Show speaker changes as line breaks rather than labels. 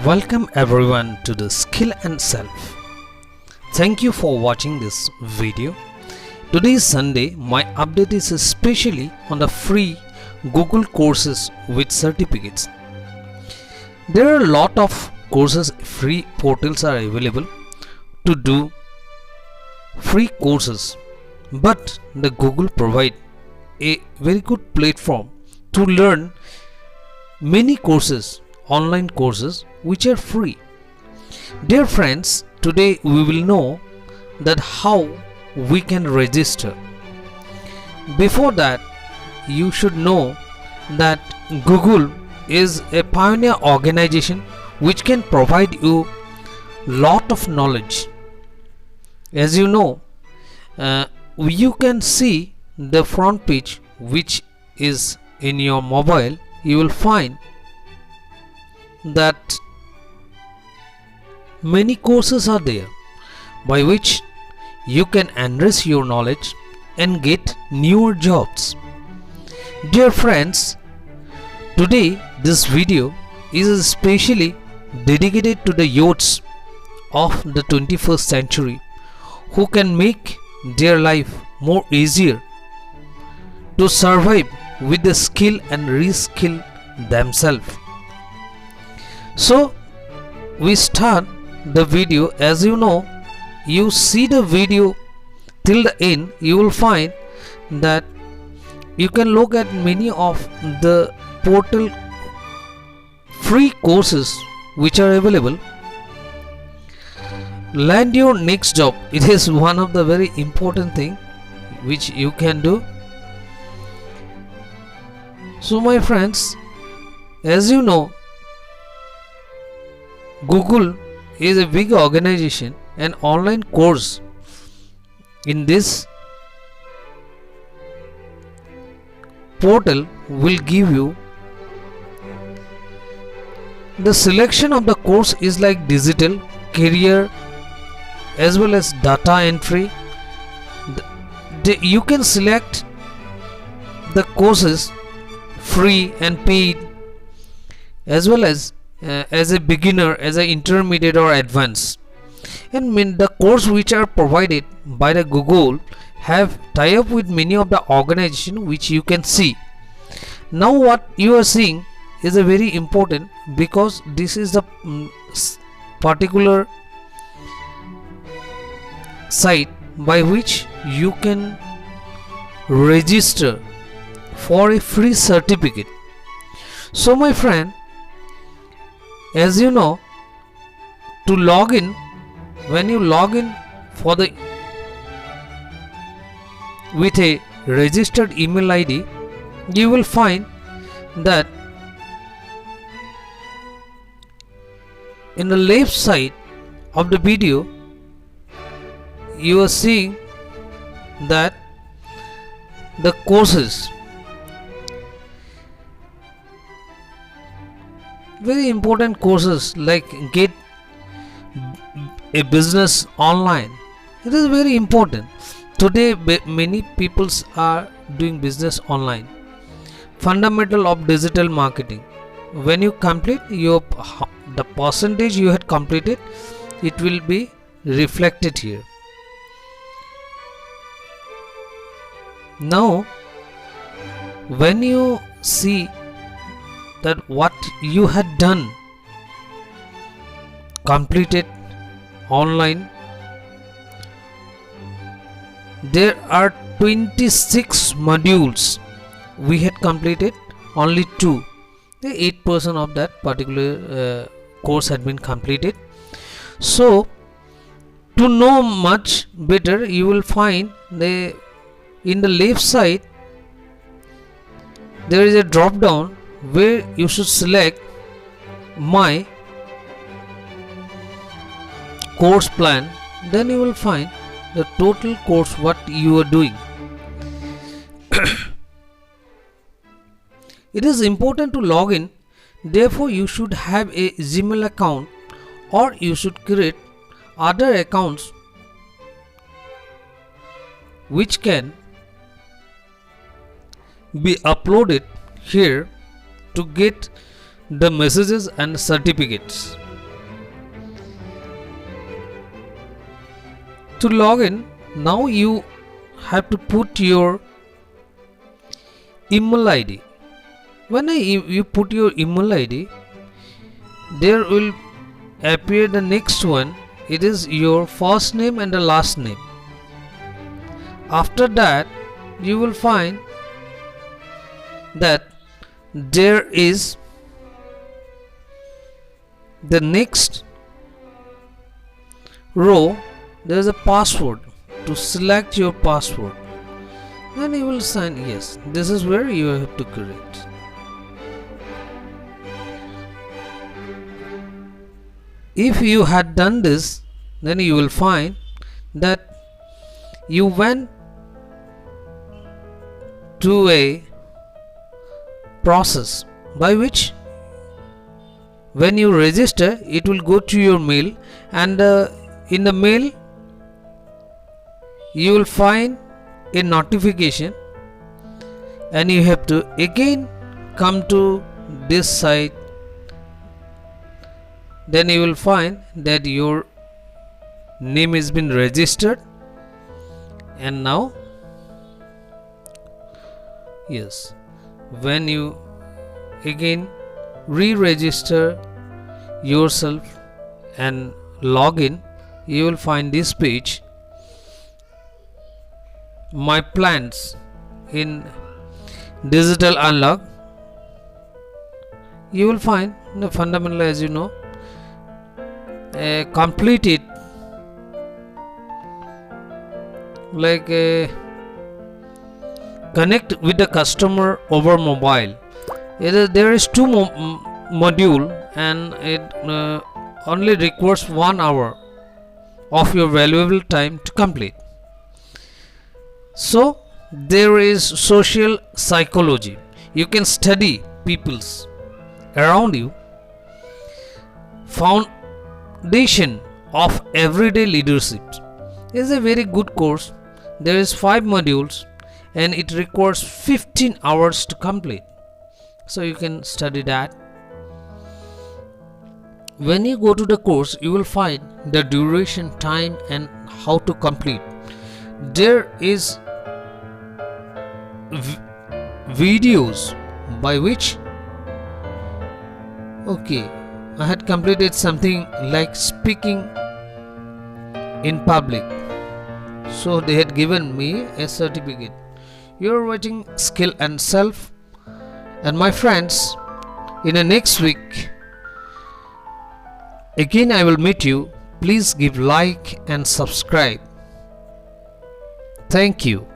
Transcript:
Welcome everyone to the Skill and Self. Thank you for watching this video. Today is Sunday. My update is especially on the free Google courses with certificates. There are a lot of courses, free portals are available to do free courses, but the Google provide a very good platform to learn many courses, online courses which are free. Dear friends, today we will know that how we can register. Before that, you should know that Google is a pioneer organization which can provide you lot of knowledge. As you know, you can see the front page which is in your mobile. You will find that many courses are there by which you can enrich your knowledge and get newer jobs. Dear friends, today this video is especially dedicated to the youths of the 21st century who can make their life more easier to survive with the skill and reskill themselves. So we start the video. As you know, you see the video till the end, you will find that you can look at many of the portal free courses which are available. Land your next job. It is one of the very important thing which you can do. So my friends, as you know, Google is a big organization. An online course in this portal will give you the selection of the course is like digital, career as well as data entry. You can select the courses free and paid as well as a beginner, as an intermediate or advanced. And the course which are provided by the Google have tie up with many of the organization which you can see. Now what you are seeing is a very important, because this is the particular site by which you can register for a free certificate. So my friend, as you know, to log in, when you log in for the with a registered email ID, you will find that in the left side of the video you are seeing that the courses, very important courses like get a business online. It is very important. Today many people are doing business online. Fundamental of digital marketing. When you complete your the percentage you had completed, it will be reflected here. Now when you see that what you had done completed online, there are 26 modules we had completed, only 2, the 8% of that particular course had been completed. So to know much better, you will find in the left side there is a drop down where you should select my course plan. Then you will find the total course what you are doing. It is important to log in. Therefore you should have a Gmail account, or you should create other accounts which can be uploaded here to get the messages and certificates. To log in, now you have to put your email ID. When you put your email ID, there will appear the next one. It is your first name and the last name. After that, you will find that there is the next row. There is a password. To select your password, then you will sign yes. This is where you have to correct. If you had done this, then you will find that you went to a process by which when you register, it will go to your mail, and in the mail you will find a notification, and you have to again come to this site. Then you will find that your name has been registered, and now yes, when you again re-register yourself and log in, you will find this page, my plans in digital unlock. You will find the fundamental, as you know, complete it, like connect with the customer over mobile. There is two module, and it only requires 1 hour of your valuable time to complete. So there is social psychology. You can study peoples around you. Foundation of everyday leadership is a very good course. There is 5 modules, and it requires 15 hours to complete. So you can study that. When you go to the course, you will find the duration, time, and how to complete. There is videos by which I had completed something like speaking in public, so they had given me a certificate. You are watching Skill and Self, and my friends, in the next week again I will meet you. Please give like and subscribe. Thank you.